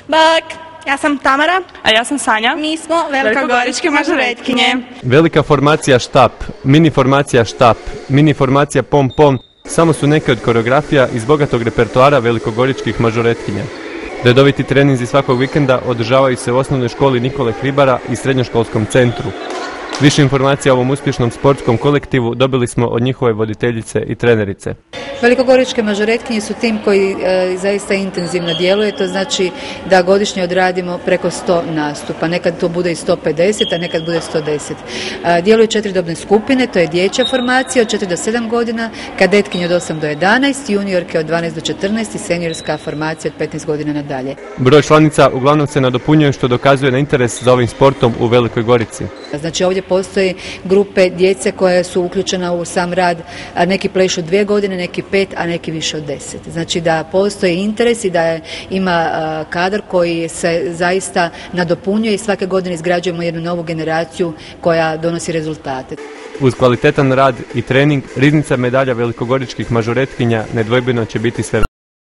Bak, ja sam Tamara. A ja sam Sanja. Mi smo velikogoričke mažoretkinje. Velika formacija štap, mini formacija štap, mini formacija pom-pom samo su neke od koreografija iz bogatog repertoara velikogoričkih mažoretkinja. Redoviti treninzi svakog vikenda održavaju se u osnovnoj školi Nikole Hribara i srednjoškolskom centru. Više informacija o ovom uspješnom sportskom kolektivu dobili smo od njihove voditeljice i trenerice. Velikogoričke mažoretkinje su tim koji zaista intenzivno djeluje, to znači da godišnje odradimo preko 100 nastupa, nekad to bude i 150, a nekad bude 110. Djeluju 4 dobne skupine, to je dječja formacija od 4 do 7 godina, kadetkinje od 8 do 11, juniorke od 12 do 14 i seniorska formacija od 15 godina nadalje. Broj članica uglavnom se nadopunjuje što dokazuje na interes za ovim sportom u Velikoj Gorici. Znači ovdje postoje grupe djece koja su uključena u sam rad, neki plešu 2 godine, neki 5, a neki više od 10. Znači da postoji interes i da ima kadar koji se zaista nadopunjuje i svake godine izgrađujemo jednu novu generaciju koja donosi rezultate. Uz kvalitetan rad i trening, riznica medalja velikogoričkih mažoretkinja nedvojbeno će biti sve